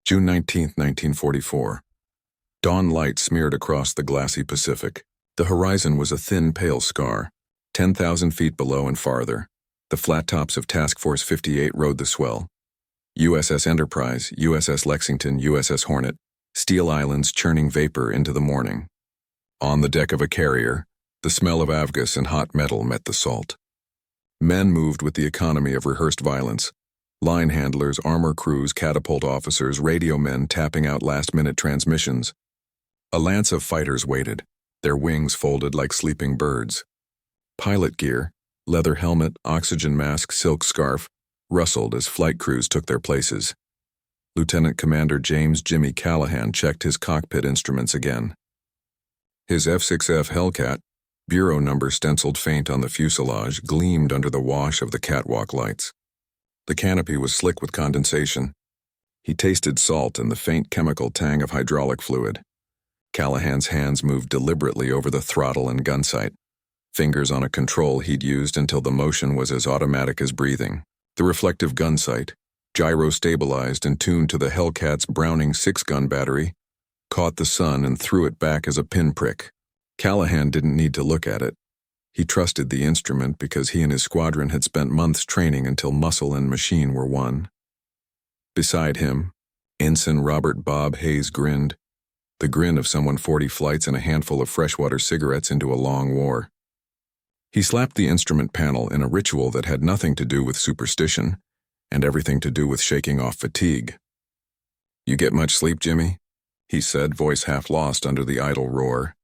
June 19, 1944. Dawn light smeared across the glassy Pacific. The horizon was a thin, pale scar. 10,000 feet below and farther, the flat tops of Task Force 58 rode the swell. USS Enterprise, USS Lexington, USS Hornet, steel islands churning vapor into the morning. On the deck of a carrier, the smell of avgas and hot metal met the salt. Men moved with the economy of rehearsed violence. Line handlers, armor crews, catapult officers, radio men tapping out last-minute transmissions. A lance of fighters waited, their wings folded like sleeping birds. Pilot gear, leather helmet, oxygen mask, silk scarf, rustled as flight crews took their places. Lieutenant Commander James "Jimmy" Callahan checked his cockpit instruments again. His F6F Hellcat, bureau number stenciled faint on the fuselage, gleamed under the wash of the catwalk lights. The canopy was slick with condensation. He tasted salt and the faint chemical tang of hydraulic fluid. Callahan's hands moved deliberately over the throttle and gunsight, fingers on a control he'd used until the motion was as automatic as breathing. The reflective gunsight, gyro stabilized and tuned to the Hellcat's Browning 6-gun battery, caught the sun and threw it back as a pinprick. Callahan didn't need to look at it. He trusted the instrument because he and his squadron had spent months training until muscle and machine were one. Beside him, Ensign Robert Bob Hayes grinned, the grin of someone 40 flights and a handful of freshwater cigarettes into a long war. He slapped the instrument panel in a ritual that had nothing to do with superstition and everything to do with shaking off fatigue. "You get much sleep, Jimmy?" he said, voice half lost under the idle roar.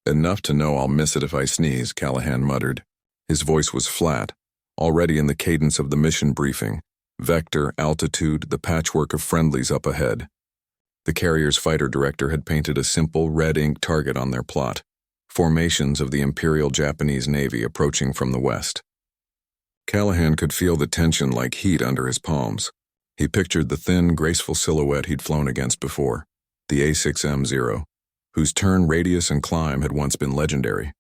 "Enough to know I'll miss it if I sneeze," Callahan muttered. His voice was flat, already in the cadence of the mission briefing. Vector, altitude, the patchwork of friendlies up ahead. The carrier's fighter director had painted a simple red ink target on their plot, formations of the Imperial Japanese Navy approaching from the west. Callahan could feel the tension like heat under his palms. He pictured the thin, graceful silhouette he'd flown against before, the A6M Zero, whose turn, radius, and climb had once been legendary.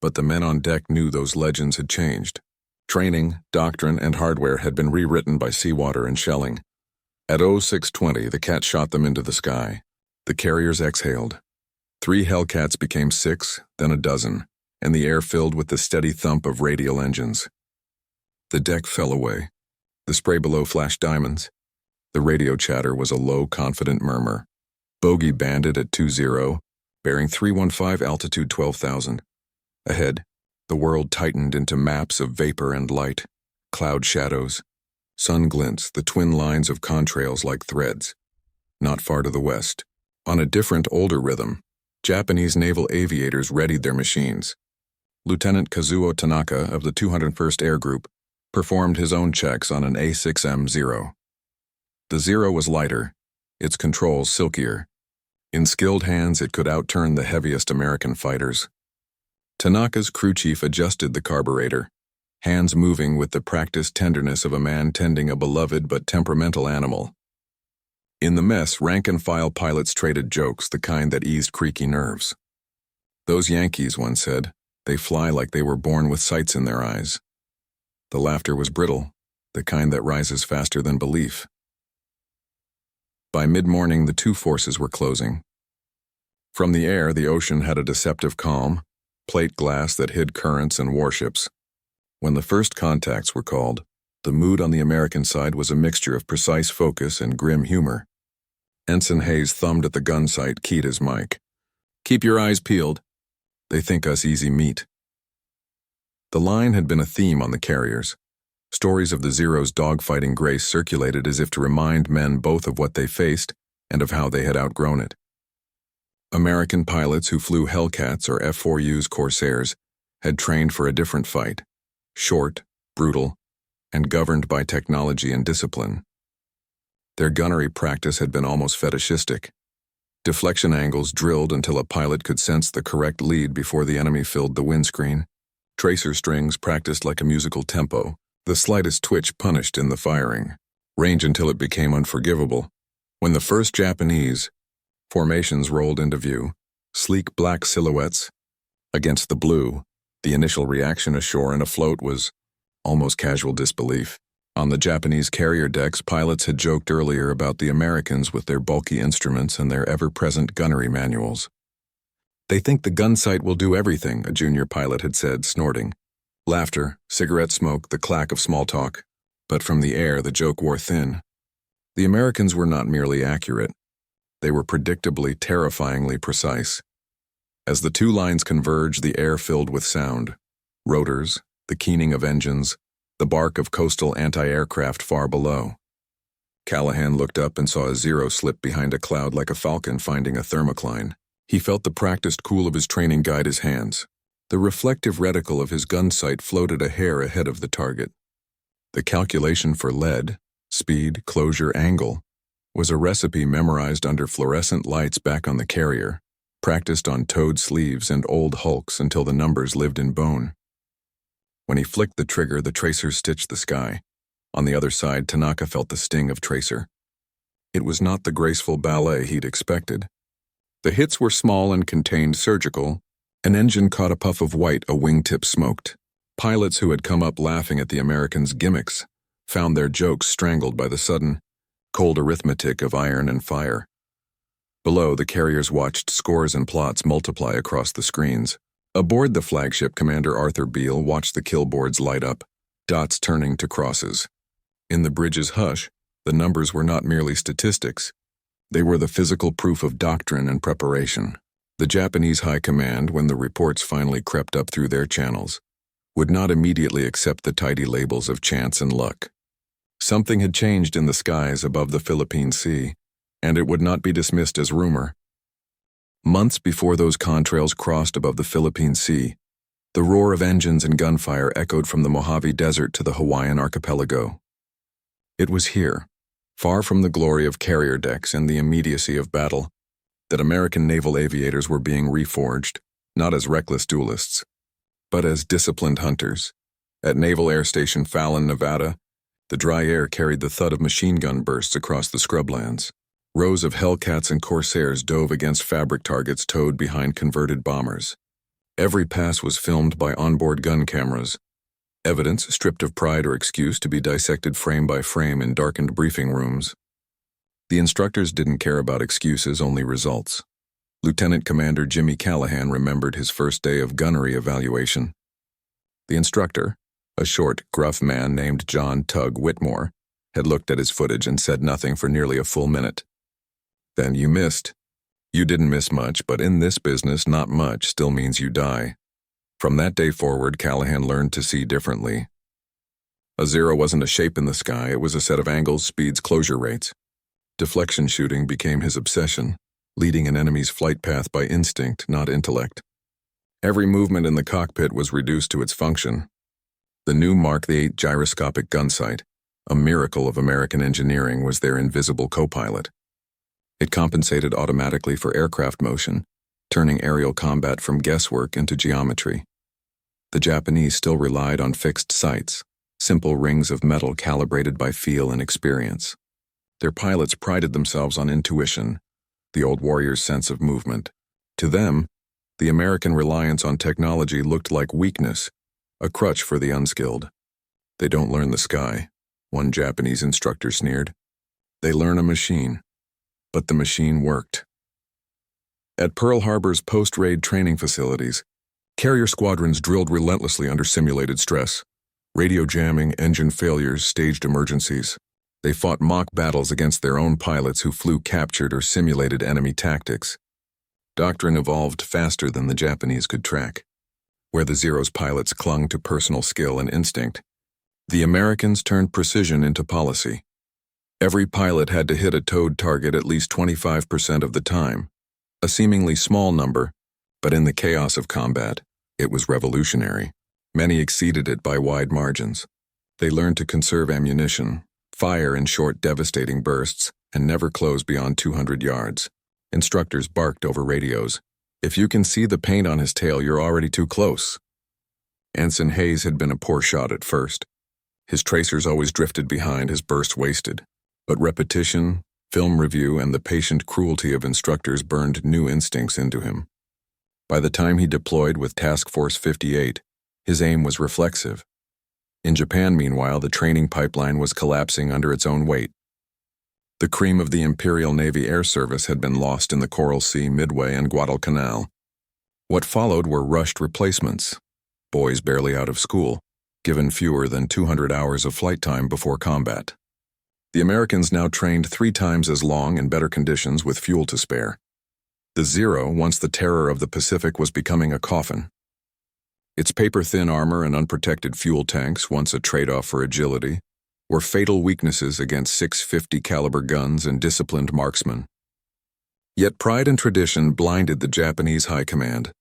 But the men on deck knew those legends had changed. Training, doctrine, and hardware had been rewritten by seawater and shelling. At 0620, the cat shot them into the sky. The carriers exhaled. 3 Hellcats became 6, then a dozen, and the air filled with the steady thump of radial engines. The deck fell away. The spray below flashed diamonds. The radio chatter was a low, confident murmur. Bogey banded at 20, bearing 315, altitude 12,000. Ahead, the world tightened into maps of vapor and light, cloud shadows, sun glints, the twin lines of contrails like threads. Not far to the west, on a different, older rhythm, Japanese naval aviators readied their machines. Lieutenant Kazuo Tanaka of the 201st Air Group performed his own checks on an A6M Zero. The Zero was lighter, its controls silkier. In skilled hands, it could outturn the heaviest American fighters. Tanaka's crew chief adjusted the carburetor, hands moving with the practiced tenderness of a man tending a beloved but temperamental animal. In the mess, rank-and-file pilots traded jokes, the kind that eased creaky nerves. "Those Yankees," one said, "they fly like they were born with sights in their eyes." The laughter was brittle, the kind that rises faster than belief. By mid-morning, the two forces were closing. From the air, the ocean had a deceptive calm, plate glass that hid currents and warships. When the first contacts were called, the mood on the American side was a mixture of precise focus and grim humor. Ensign Hayes thumbed at the gun sight, keyed his mic. "Keep your eyes peeled. They think us easy meat." The line had been a theme on the carriers. Stories of the Zero's dogfighting grace circulated as if to remind men both of what they faced and of how they had outgrown it. American pilots who flew Hellcats or F4U's Corsairs had trained for a different fight, short, brutal, and governed by technology and discipline. Their gunnery practice had been almost fetishistic. Deflection angles drilled until a pilot could sense the correct lead before the enemy filled the windscreen. Tracer strings practiced like a musical tempo, the slightest twitch punished in the firing. Range until it became unforgivable. When the first Japanese formations rolled into view, sleek black silhouettes against the blue, the initial reaction ashore and afloat was almost casual disbelief. On the Japanese carrier decks, pilots had joked earlier about the Americans with their bulky instruments and their ever-present gunnery manuals. "They think the gunsight will do everything," a junior pilot had said, snorting. Laughter, cigarette smoke, the clack of small talk. But from the air, the joke wore thin. The Americans were not merely accurate. They were predictably, terrifyingly precise. As the two lines converged, the air filled with sound. Rotors, the keening of engines, the bark of coastal anti-aircraft far below. Callahan looked up and saw a Zero slip behind a cloud like a falcon finding a thermocline. He felt the practiced cool of his training guide his hands. The reflective reticle of his gun sight floated a hair ahead of the target. The calculation for lead, speed, closure, angle, was a recipe memorized under fluorescent lights back on the carrier, practiced on toed sleeves and old hulks until the numbers lived in bone. When he flicked the trigger, the tracers stitched the sky. On the other side, Tanaka felt the sting of tracer. It was not the graceful ballet he'd expected. The hits were small and contained surgical. An engine caught a puff of white, a wingtip smoked. Pilots who had come up laughing at the Americans' gimmicks found their jokes strangled by the sudden, cold arithmetic of iron and fire. Below, the carriers watched scores and plots multiply across the screens. Aboard the flagship, Commander Arthur Beale watched the kill boards light up, dots turning to crosses. In the bridge's hush, the numbers were not merely statistics. They were the physical proof of doctrine and preparation. The Japanese High Command, when the reports finally crept up through their channels, would not immediately accept the tidy labels of chance and luck. Something had changed in the skies above the Philippine Sea, and it would not be dismissed as rumor. Months before those contrails crossed above the Philippine Sea, the roar of engines and gunfire echoed from the Mojave Desert to the Hawaiian archipelago. It was here, far from the glory of carrier decks and the immediacy of battle, that American naval aviators were being reforged, not as reckless duelists, but as disciplined hunters. At Naval Air Station Fallon, Nevada, the dry air carried the thud of machine gun bursts across the scrublands. Rows of Hellcats and Corsairs dove against fabric targets towed behind converted bombers. Every pass was filmed by onboard gun cameras, evidence stripped of pride or excuse to be dissected frame by frame in darkened briefing rooms. The instructors didn't care about excuses, only results. Lieutenant Commander Jimmy Callahan remembered his first day of gunnery evaluation. The instructor, a short, gruff man named John Tug Whitmore, had looked at his footage and said nothing for nearly a full minute. "Then you missed. You didn't miss much, but in this business, not much still means you die." From that day forward, Callahan learned to see differently. A Zero wasn't a shape in the sky, it was a set of angles, speeds, closure rates. Deflection shooting became his obsession, leading an enemy's flight path by instinct, not intellect. Every movement in the cockpit was reduced to its function. The new Mark VIII gyroscopic gunsight, a miracle of American engineering, was their invisible co-pilot. It compensated automatically for aircraft motion, turning aerial combat from guesswork into geometry. The Japanese still relied on fixed sights, simple rings of metal calibrated by feel and experience. Their pilots prided themselves on intuition, the old warrior's sense of movement. To them, the American reliance on technology looked like weakness, a crutch for the unskilled. "They don't learn the sky," one Japanese instructor sneered. "They learn a machine." But the machine worked. At Pearl Harbor's post-raid training facilities, carrier squadrons drilled relentlessly under simulated stress. Radio jamming, engine failures, staged emergencies. They fought mock battles against their own pilots who flew captured or simulated enemy tactics. Doctrine evolved faster than the Japanese could track. Where the Zeros pilots clung to personal skill and instinct, the Americans turned precision into policy. Every pilot had to hit a towed target at least 25% of the time, a seemingly small number, but in the chaos of combat, it was revolutionary. Many exceeded it by wide margins. They learned to conserve ammunition, fire in short, devastating bursts, and never close beyond 200 yards. Instructors barked over radios, "If you can see the paint on his tail, you're already too close." Ensign Hayes had been a poor shot at first. His tracers always drifted behind, his bursts wasted. But repetition, film review, and the patient cruelty of instructors burned new instincts into him. By the time he deployed with Task Force 58, his aim was reflexive. In Japan, meanwhile, the training pipeline was collapsing under its own weight. The cream of the Imperial Navy Air Service had been lost in the Coral Sea, Midway, and Guadalcanal. What followed were rushed replacements, boys barely out of school, given fewer than 200 hours of flight time before combat. The Americans now trained 3 times as long in better conditions with fuel to spare. The Zero, once the terror of the Pacific, was becoming a coffin. Its paper-thin armor and unprotected fuel tanks, once a trade-off for agility, were fatal weaknesses against 650 caliber guns and disciplined marksmen. Yet pride and tradition blinded the Japanese high command.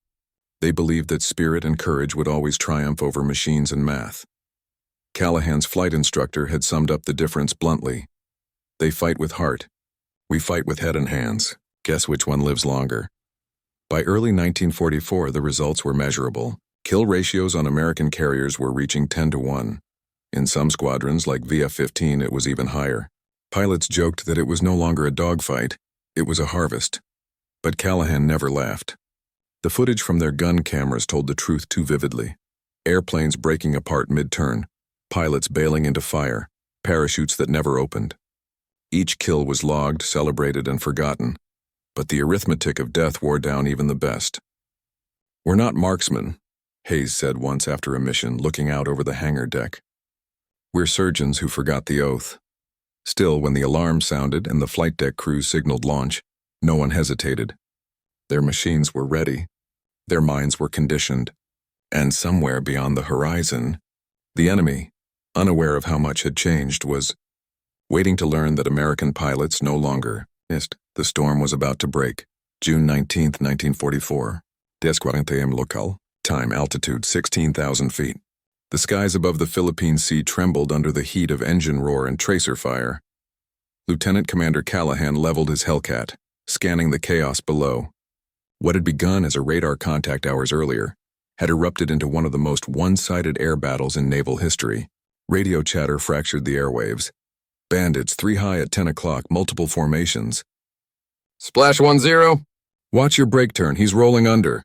They believed that spirit and courage would always triumph over machines and math. Callahan's flight instructor had summed up the difference bluntly. They fight with heart. We fight with head and hands. Guess which one lives longer? By early 1944, the results were measurable. Kill ratios on American carriers were reaching 10-1. In some squadrons, like VF-15, it was even higher. Pilots joked that it was no longer a dogfight, it was a harvest. But Callahan never laughed. The footage from their gun cameras told the truth too vividly. Airplanes breaking apart mid-turn, pilots bailing into fire, parachutes that never opened. Each kill was logged, celebrated, and forgotten, but the arithmetic of death wore down even the best. "We're not marksmen," Hayes said once after a mission, looking out over the hangar deck. "We're surgeons who forgot the oath." Still, when the alarm sounded and the flight deck crew signaled launch, no one hesitated. Their machines were ready. Their minds were conditioned. And somewhere beyond the horizon, the enemy, unaware of how much had changed, was waiting to learn that American pilots no longer missed. The storm was about to break. June 19, 1944. 10:40 a.m. local. Time, altitude 16,000 feet. The skies above the Philippine Sea trembled under the heat of engine roar and tracer fire. Lieutenant Commander Callahan leveled his Hellcat, scanning the chaos below. What had begun as a radar contact hours earlier had erupted into one of the most one-sided air battles in naval history. Radio chatter fractured the airwaves. Bandits 3 high at 10 o'clock, multiple formations. "Splash 10. Watch your brake turn, he's rolling under."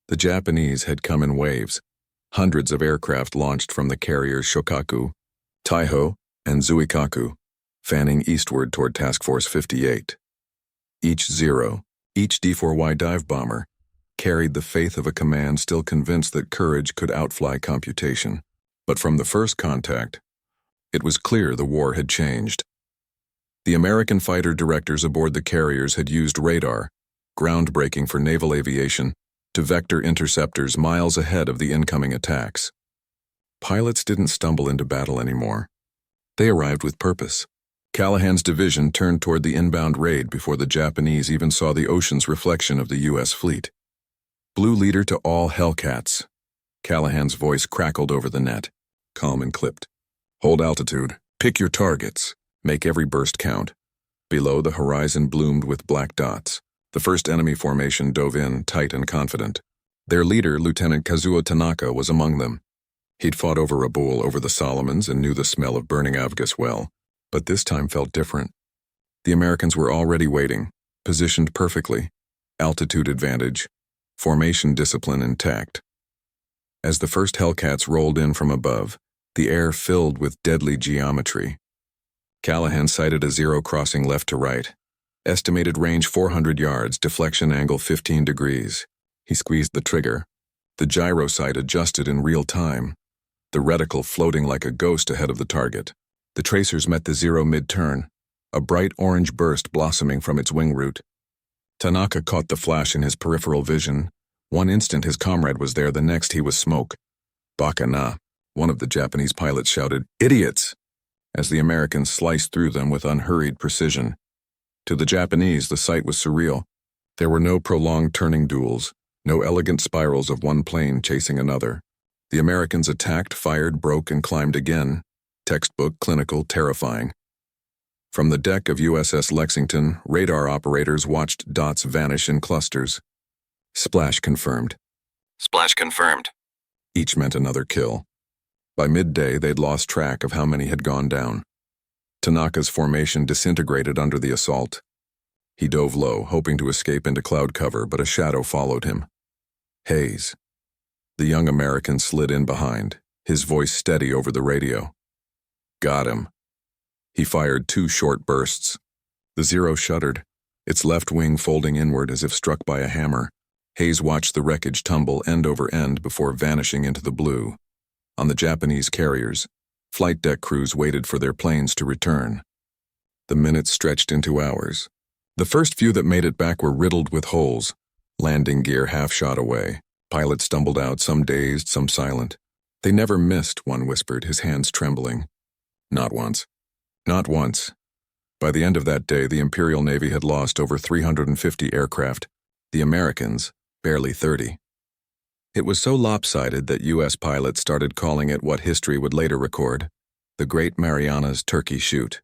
The Japanese had come in waves. Hundreds of aircraft launched from the carriers Shokaku, Taiho, and Zuikaku, fanning eastward toward Task Force 58. Each Zero, each D-4Y dive bomber, carried the faith of a command still convinced that courage could outfly computation. But from the first contact, it was clear the war had changed. The American fighter directors aboard the carriers had used radar, groundbreaking for naval aviation, to vector interceptors miles ahead of the incoming attacks. Pilots didn't stumble into battle anymore. They arrived with purpose. Callahan's division turned toward the inbound raid before the Japanese even saw the ocean's reflection of the U.S. fleet. "Blue leader to all Hellcats." Callahan's voice crackled over the net, calm and clipped. "Hold altitude. Pick your targets. Make every burst count." Below, the horizon bloomed with black dots. The first enemy formation dove in, tight and confident. Their leader, Lieutenant Kazuo Tanaka, was among them. He'd fought over Rabaul over the Solomons and knew the smell of burning avgas well, but this time felt different. The Americans were already waiting, positioned perfectly, altitude advantage, formation discipline intact. As the first Hellcats rolled in from above, the air filled with deadly geometry. Callahan sighted a Zero crossing left to right. Estimated range 400 yards, deflection angle 15 degrees. He squeezed the trigger. The gyro sight adjusted in real time, the reticle floating like a ghost ahead of the target. The tracers met the Zero mid-turn, a bright orange burst blossoming from its wing root. Tanaka caught the flash in his peripheral vision. One instant his comrade was there, the next he was smoke. "Baka na," one of the Japanese pilots shouted, "Idiots!" as the Americans sliced through them with unhurried precision. To the Japanese, the sight was surreal. There were no prolonged turning duels, no elegant spirals of one plane chasing another. The Americans attacked, fired, broke, and climbed again. Textbook, clinical, terrifying. From the deck of USS Lexington, radar operators watched dots vanish in clusters. Splash confirmed. Splash confirmed. Each meant another kill. By midday, they'd lost track of how many had gone down. Tanaka's formation disintegrated under the assault. He dove low, hoping to escape into cloud cover, but a shadow followed him. Hayes. The young American slid in behind, his voice steady over the radio. Got him. He fired 2 short bursts. The Zero shuddered, its left wing folding inward as if struck by a hammer. Hayes watched the wreckage tumble end over end before vanishing into the blue. On the Japanese carriers, flight deck crews waited for their planes to return. The minutes stretched into hours. The first few that made it back were riddled with holes, landing gear half shot away. Pilots stumbled out, some dazed, some silent. They never missed, one whispered, his hands trembling. Not once. Not once. By the end of that day, the Imperial Navy had lost over 350 aircraft. The Americans, barely 30. It was so lopsided that U.S. pilots started calling it what history would later record, the Great Marianas Turkey Shoot.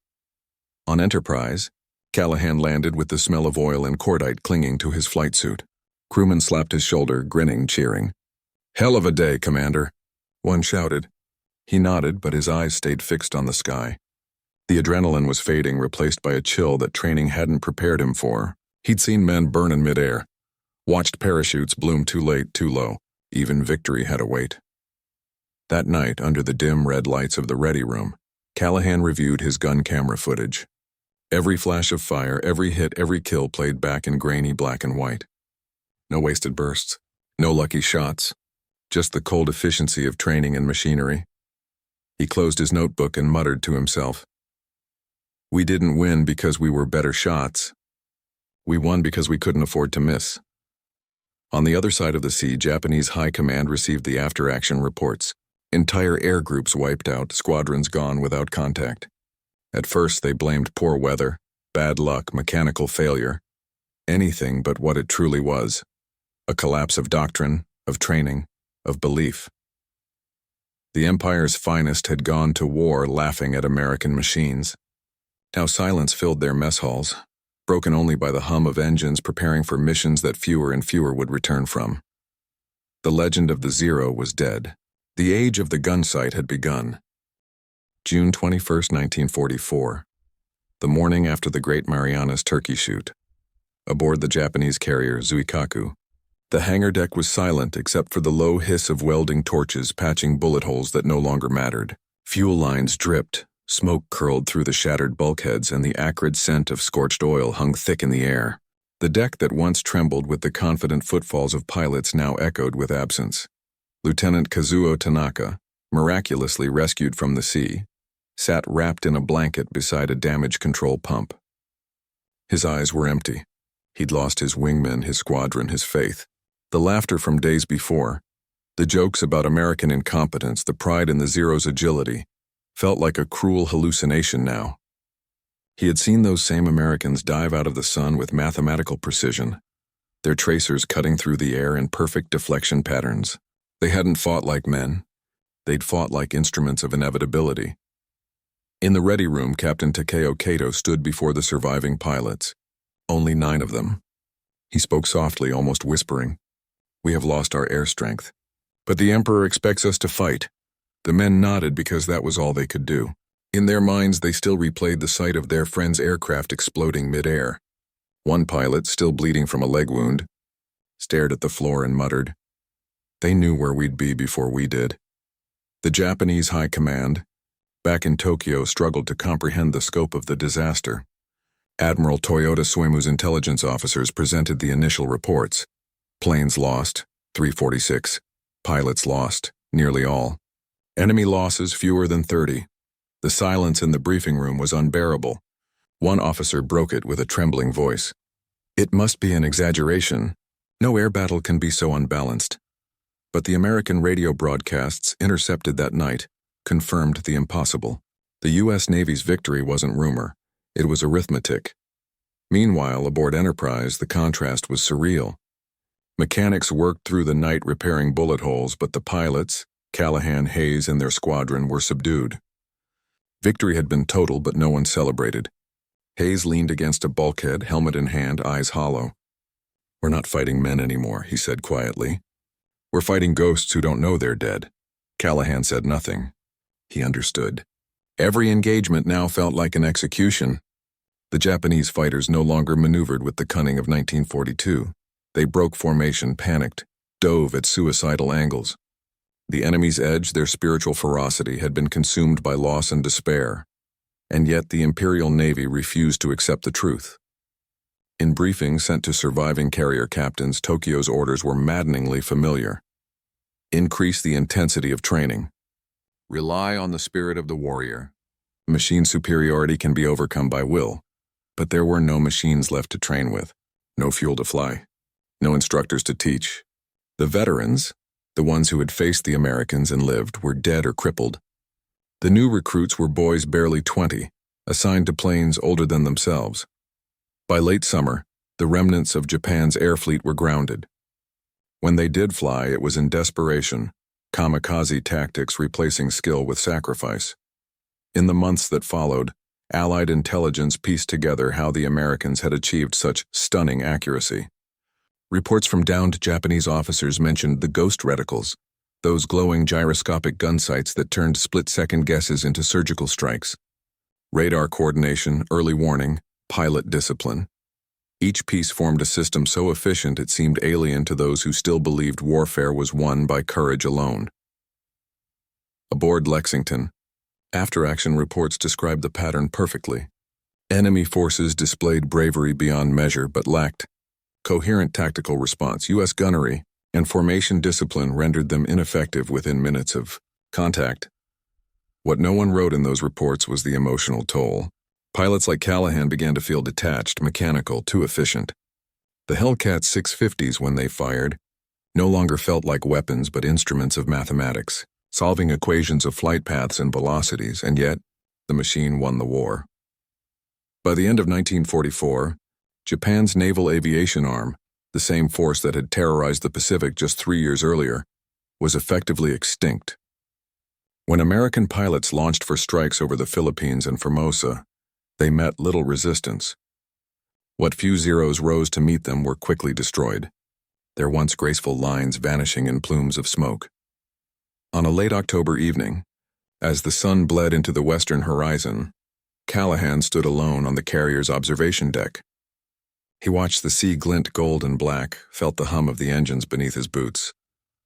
On Enterprise, Callahan landed with the smell of oil and cordite clinging to his flight suit. Crewmen slapped his shoulder, grinning, cheering. "Hell of a day, Commander," one shouted. He nodded, but his eyes stayed fixed on the sky. The adrenaline was fading, replaced by a chill that training hadn't prepared him for. He'd seen men burn in midair, watched parachutes bloom too late, too low. Even victory had a weight. That night, under the dim red lights of the ready room, Callahan reviewed his gun camera footage. Every flash of fire, every hit, every kill played back in grainy black and white. No wasted bursts, no lucky shots, just the cold efficiency of training and machinery. He closed his notebook and muttered to himself, "We didn't win because we were better shots. We won because we couldn't afford to miss." On the other side of the sea, Japanese High Command received the after-action reports. Entire air groups wiped out, squadrons gone without contact. At first, they blamed poor weather, bad luck, mechanical failure. Anything but what it truly was. A collapse of doctrine, of training, of belief. The Empire's finest had gone to war laughing at American machines. Now silence filled their mess halls, broken only by the hum of engines preparing for missions that fewer and fewer would return from. The legend of the Zero was dead. The age of the gunsight had begun. June 21, 1944. The morning after the Great Marianas Turkey Shoot. Aboard the Japanese carrier Zuikaku, the hangar deck was silent except for the low hiss of welding torches patching bullet holes that no longer mattered. Fuel lines dripped. Smoke curled through the shattered bulkheads, and the acrid scent of scorched oil hung thick in the air. The deck that once trembled with the confident footfalls of pilots now echoed with absence. Lieutenant Kazuo Tanaka, miraculously rescued from the sea, sat wrapped in a blanket beside a damage control pump. His eyes were empty. He'd lost his wingmen, his squadron, his faith. The laughter from days before, the jokes about American incompetence, the pride in the Zero's agility, felt like a cruel hallucination now. He had seen those same Americans dive out of the sun with mathematical precision, their tracers cutting through the air in perfect deflection patterns. They hadn't fought like men. They'd fought like instruments of inevitability. In the ready room, Captain Takeo Kato stood before the surviving pilots. Only 9 of them. He spoke softly, almost whispering. "We have lost our air strength. But the Emperor expects us to fight." The men nodded because that was all they could do. In their minds, they still replayed the sight of their friend's aircraft exploding mid-air. One pilot, still bleeding from a leg wound, stared at the floor and muttered, "They knew where we'd be before we did." The Japanese High Command, back in Tokyo, struggled to comprehend the scope of the disaster. Admiral Toyota Suemu's intelligence officers presented the initial reports. Planes lost, 346. Pilots lost, nearly all. Enemy losses fewer than 30. The silence in the briefing room was unbearable. One officer broke it with a trembling voice. "It must be an exaggeration. No air battle can be so unbalanced." But the American radio broadcasts intercepted that night confirmed the impossible. The U.S. Navy's victory wasn't rumor. It was arithmetic. Meanwhile, aboard Enterprise, the contrast was surreal. Mechanics worked through the night repairing bullet holes, but the pilots, Callahan, Hayes, and their squadron, were subdued. Victory had been total, but no one celebrated. Hayes leaned against a bulkhead, helmet in hand, eyes hollow. "We're not fighting men anymore," he said quietly. "We're fighting ghosts who don't know they're dead." Callahan said nothing. He understood. Every engagement now felt like an execution. The Japanese fighters no longer maneuvered with the cunning of 1942. They broke formation, panicked, dove at suicidal angles. The enemy's edge, their spiritual ferocity, had been consumed by loss and despair, and yet the Imperial Navy refused to accept the truth. In briefings sent to surviving carrier captains, Tokyo's orders were maddeningly familiar. Increase the intensity of training. Rely on the spirit of the warrior. Machine superiority can be overcome by will, but there were no machines left to train with, no fuel to fly, no instructors to teach. The veterans, the ones who had faced the Americans and lived, were dead or crippled. The new recruits were boys barely 20, assigned to planes older than themselves. By late summer, the remnants of Japan's air fleet were grounded. When they did fly, it was in desperation, kamikaze tactics replacing skill with sacrifice. In the months that followed, Allied intelligence pieced together how the Americans had achieved such stunning accuracy. Reports from downed Japanese officers mentioned the ghost reticles, those glowing gyroscopic gunsights that turned split-second guesses into surgical strikes. Radar coordination, early warning, pilot discipline. Each piece formed a system so efficient it seemed alien to those who still believed warfare was won by courage alone. Aboard Lexington, after-action reports described the pattern perfectly. Enemy forces displayed bravery beyond measure but lacked coherent tactical response. U.S. gunnery and formation discipline rendered them ineffective within minutes of contact. What no one wrote in those reports was the emotional toll. Pilots like Callahan began to feel detached, mechanical, too efficient. The Hellcats 650s, when they fired, no longer felt like weapons but instruments of mathematics, solving equations of flight paths and velocities, and yet, the machine won the war. By the end of 1944, Japan's naval aviation arm, the same force that had terrorized the Pacific just 3 years earlier, was effectively extinct. When American pilots launched for strikes over the Philippines and Formosa, they met little resistance. What few Zeros rose to meet them were quickly destroyed, their once graceful lines vanishing in plumes of smoke. On a late October evening, as the sun bled into the western horizon, Callahan stood alone on the carrier's observation deck. He watched the sea glint gold and black, felt the hum of the engines beneath his boots.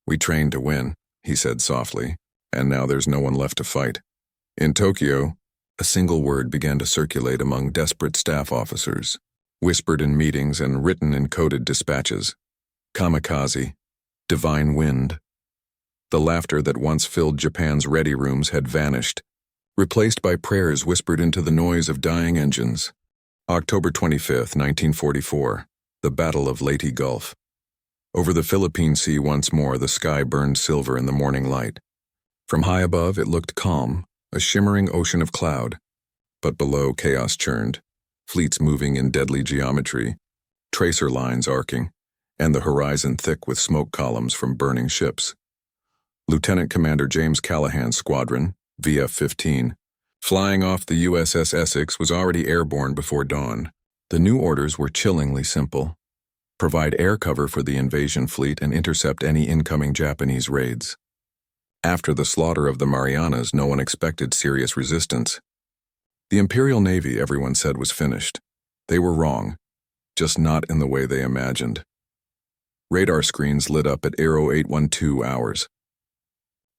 "We trained to win," he said softly, "and now there's no one left to fight." In Tokyo, a single word began to circulate among desperate staff officers, whispered in meetings and written in coded dispatches. Kamikaze, divine wind. The laughter that once filled Japan's ready rooms had vanished, replaced by prayers whispered into the noise of dying engines. October 25, 1944, the Battle of Leyte Gulf. Over the Philippine Sea once more, the sky burned silver in the morning light. From high above, it looked calm, a shimmering ocean of cloud. But below, chaos churned, fleets moving in deadly geometry, tracer lines arcing, and the horizon thick with smoke columns from burning ships. Lieutenant Commander James Callahan's squadron, VF-15, flying off the USS Essex, was already airborne before dawn. The new orders were chillingly simple. Provide air cover for the invasion fleet and intercept any incoming Japanese raids. After the slaughter of the Marianas, no one expected serious resistance. The Imperial Navy, everyone said, was finished. They were wrong, just not in the way they imagined. Radar screens lit up at 0812 hours.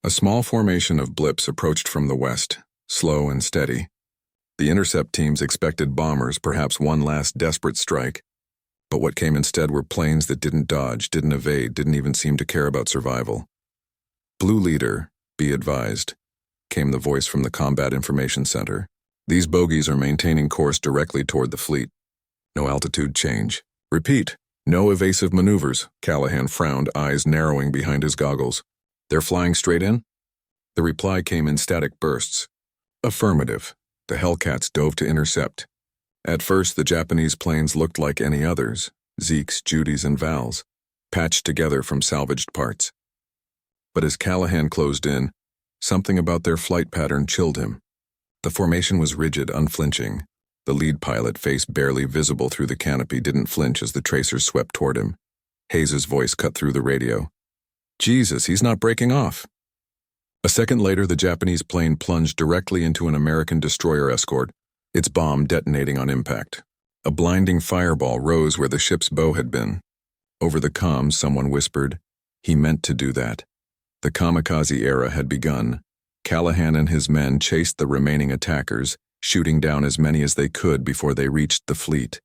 A small formation of blips approached from the west, slow and steady. The intercept teams expected bombers, perhaps one last desperate strike. But what came instead were planes that didn't dodge, didn't evade, didn't even seem to care about survival. "Blue Leader, be advised," came the voice from the Combat Information Center. "These bogies are maintaining course directly toward the fleet. No altitude change. Repeat, no evasive maneuvers." Callahan frowned, eyes narrowing behind his goggles. "They're flying straight in?" The reply came in static bursts. Affirmative. The Hellcats dove to intercept. At first, the Japanese planes looked like any others, Zeeks, Judys, and Vals, patched together from salvaged parts. But as Callahan closed in, something about their flight pattern chilled him. The formation was rigid, unflinching. The lead pilot, face barely visible through the canopy, didn't flinch as the tracers swept toward him. Hayes' voice cut through the radio. "Jesus, he's not breaking off." A second later, the Japanese plane plunged directly into an American destroyer escort, its bomb detonating on impact. A blinding fireball rose where the ship's bow had been. Over the comms, someone whispered, "He meant to do that." The kamikaze era had begun. Callahan and his men chased the remaining attackers, shooting down as many as they could before they reached the fleet.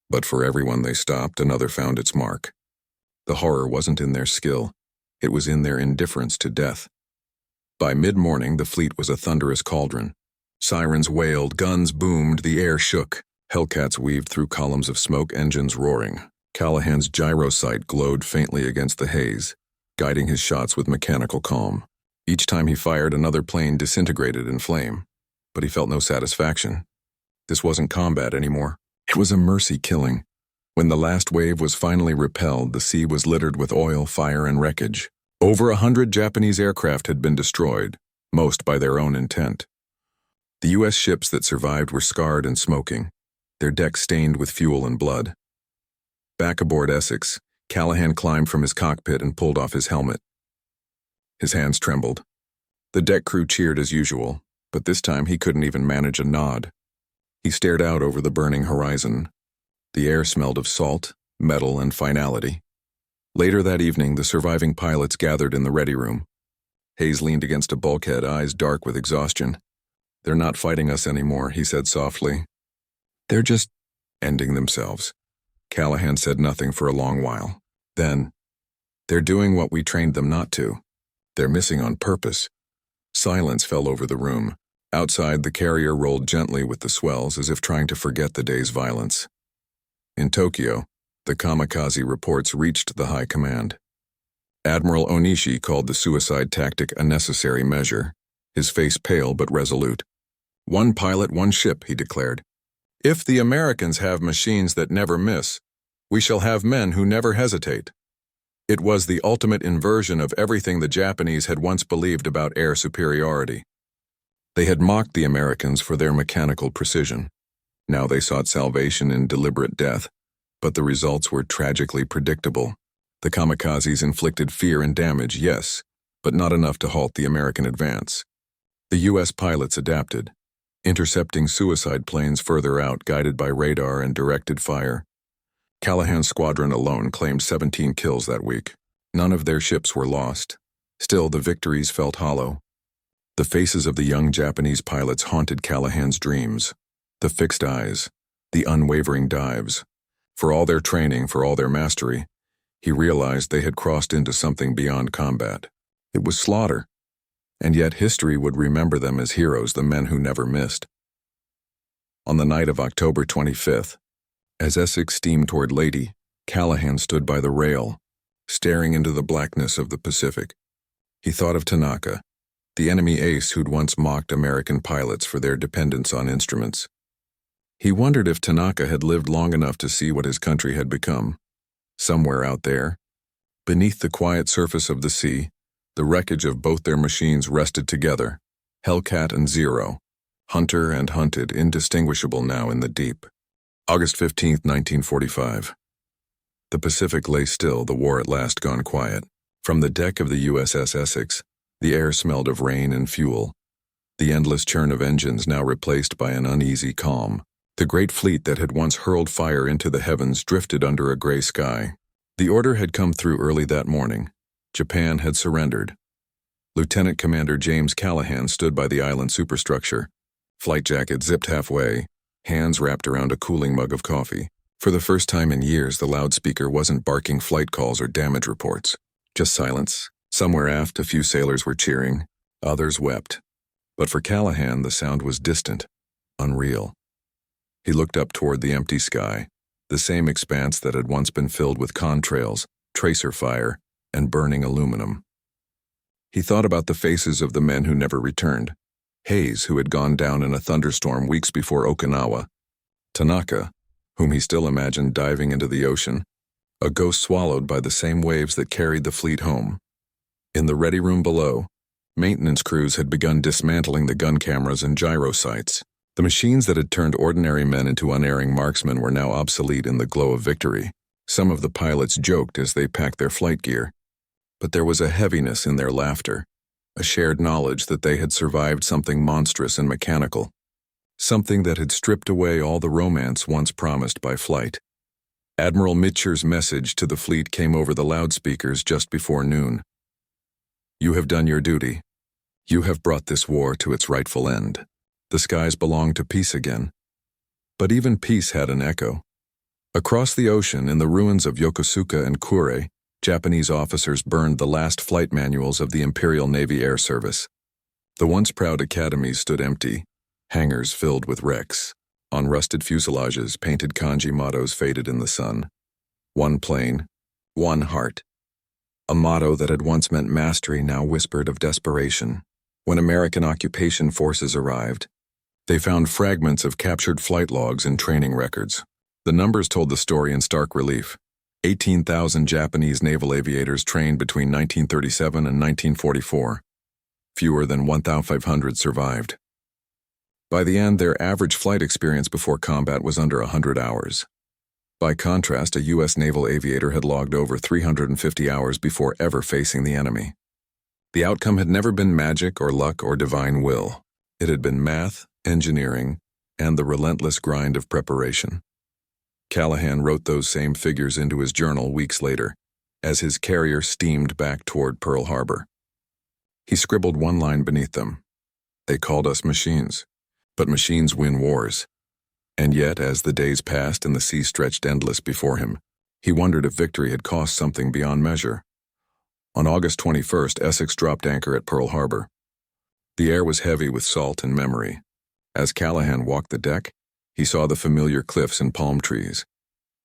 But for every one they stopped, another found its mark. The horror wasn't in their skill. It was in their indifference to death. By mid-morning, the fleet was a thunderous cauldron. Sirens wailed, guns boomed, the air shook. Hellcats weaved through columns of smoke, engines roaring. Callahan's gyro sight glowed faintly against the haze, guiding his shots with mechanical calm. Each time he fired, another plane disintegrated in flame. But he felt no satisfaction. This wasn't combat anymore. It was a mercy killing. When the last wave was finally repelled, the sea was littered with oil, fire, and wreckage. Over 100 Japanese aircraft had been destroyed, most by their own intent. The U.S. ships that survived were scarred and smoking, their decks stained with fuel and blood. Back aboard Essex, Callahan climbed from his cockpit and pulled off his helmet. His hands trembled. The deck crew cheered as usual, but this time he couldn't even manage a nod. He stared out over the burning horizon. The air smelled of salt, metal, and finality. Later that evening, the surviving pilots gathered in the ready room. Hayes leaned against a bulkhead, eyes dark with exhaustion. "They're not fighting us anymore," he said softly. "They're just ending themselves." Callahan said nothing for a long while. Then, "They're doing what we trained them not to. They're missing on purpose." Silence fell over the room. Outside, the carrier rolled gently with the swells as if trying to forget the day's violence. In Tokyo, the kamikaze reports reached the high command. Admiral Onishi called the suicide tactic a necessary measure, his face pale but resolute. "One pilot, one ship," he declared. "If the Americans have machines that never miss, we shall have men who never hesitate." It was the ultimate inversion of everything the Japanese had once believed about air superiority. They had mocked the Americans for their mechanical precision. Now they sought salvation in deliberate death, but the results were tragically predictable. The kamikazes inflicted fear and damage, yes, but not enough to halt the American advance. The U.S. pilots adapted, intercepting suicide planes further out, guided by radar and directed fire. Callahan's squadron alone claimed 17 kills that week. None of their ships were lost. Still, the victories felt hollow. The faces of the young Japanese pilots haunted Callahan's dreams. The fixed eyes, the unwavering dives. For all their training, for all their mastery, he realized they had crossed into something beyond combat. It was slaughter, and yet history would remember them as heroes, the men who never missed. On the night of October 25th, as Essex steamed toward Leyte, Callahan stood by the rail, staring into the blackness of the Pacific. He thought of Tanaka, the enemy ace who'd once mocked American pilots for their dependence on instruments. He wondered if Tanaka had lived long enough to see what his country had become. Somewhere out there, beneath the quiet surface of the sea, the wreckage of both their machines rested together, Hellcat and Zero, hunter and hunted, indistinguishable now in the deep. August 15, 1945. The Pacific lay still, the war at last gone quiet. From the deck of the USS Essex, the air smelled of rain and fuel, the endless churn of engines now replaced by an uneasy calm. The great fleet that had once hurled fire into the heavens drifted under a gray sky. The order had come through early that morning. Japan had surrendered. Lieutenant Commander James Callahan stood by the island superstructure, flight jacket zipped halfway, hands wrapped around a cooling mug of coffee. For the first time in years, the loudspeaker wasn't barking flight calls or damage reports. Just silence. Somewhere aft, a few sailors were cheering. Others wept. But for Callahan, the sound was distant, unreal. He looked up toward the empty sky, the same expanse that had once been filled with contrails, tracer fire, and burning aluminum. He thought about the faces of the men who never returned. Hayes, who had gone down in a thunderstorm weeks before Okinawa. Tanaka, whom he still imagined diving into the ocean, a ghost swallowed by the same waves that carried the fleet home. In the ready room below, maintenance crews had begun dismantling the gun cameras and gyro sights. The machines that had turned ordinary men into unerring marksmen were now obsolete in the glow of victory. Some of the pilots joked as they packed their flight gear, but there was a heaviness in their laughter, a shared knowledge that they had survived something monstrous and mechanical, something that had stripped away all the romance once promised by flight. Admiral Mitcher's message to the fleet came over the loudspeakers just before noon. You have done your duty. You have brought this war to its rightful end. The skies belong to peace again. But even peace had an echo. Across the ocean, in the ruins of Yokosuka and Kure, Japanese officers burned the last flight manuals of the Imperial Navy Air Service. The once proud academies stood empty, hangars filled with wrecks. On rusted fuselages, painted kanji mottos faded in the sun. One plane, one heart. A motto that had once meant mastery now whispered of desperation. When American occupation forces arrived, they found fragments of captured flight logs and training records. The numbers told the story in stark relief. 18,000 Japanese naval aviators trained between 1937 and 1944. Fewer than 1,500 survived. By the end, their average flight experience before combat was under 100 hours. By contrast, a U.S. naval aviator had logged over 350 hours before ever facing the enemy. The outcome had never been magic or luck or divine will. It had been math, engineering, and the relentless grind of preparation. Callahan wrote those same figures into his journal weeks later, as his carrier steamed back toward Pearl Harbor. He scribbled one line beneath them. They called us machines, but machines win wars. And yet, as the days passed and the sea stretched endless before him, he wondered if victory had cost something beyond measure. On August 21st, Essex dropped anchor at Pearl Harbor. The air was heavy with salt and memory. As Callahan walked the deck, he saw the familiar cliffs and palm trees,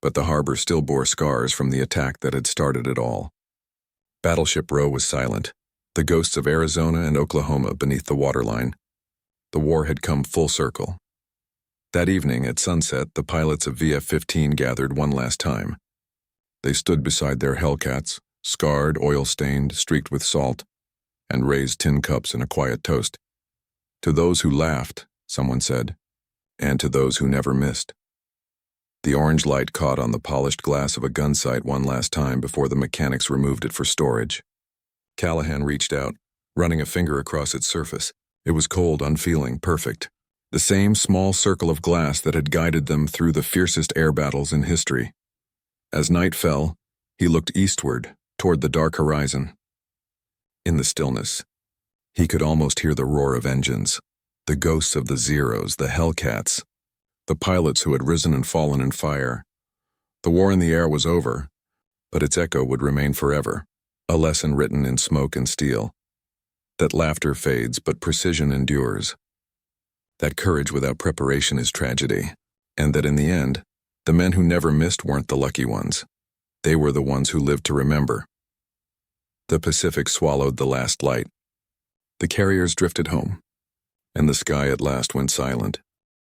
but the harbor still bore scars from the attack that had started it all. Battleship Row was silent, the ghosts of Arizona and Oklahoma beneath the waterline. The war had come full circle. That evening, at sunset, the pilots of VF-15 gathered one last time. They stood beside their Hellcats, scarred, oil-stained, streaked with salt, and raised tin cups in a quiet toast. To those who laughed, someone said, and to those who never missed. The orange light caught on the polished glass of a gunsight one last time before the mechanics removed it for storage. Callahan reached out, running a finger across its surface. It was cold, unfeeling, perfect. The same small circle of glass that had guided them through the fiercest air battles in history. As night fell, he looked eastward, toward the dark horizon. In the stillness, he could almost hear the roar of engines, the ghosts of the Zeros, the Hellcats, the pilots who had risen and fallen in fire. The war in the air was over, but its echo would remain forever, a lesson written in smoke and steel. That laughter fades, but precision endures. That courage without preparation is tragedy, and that in the end, the men who never missed weren't the lucky ones. They were the ones who lived to remember. The Pacific swallowed the last light. The carriers drifted home, and the sky at last went silent.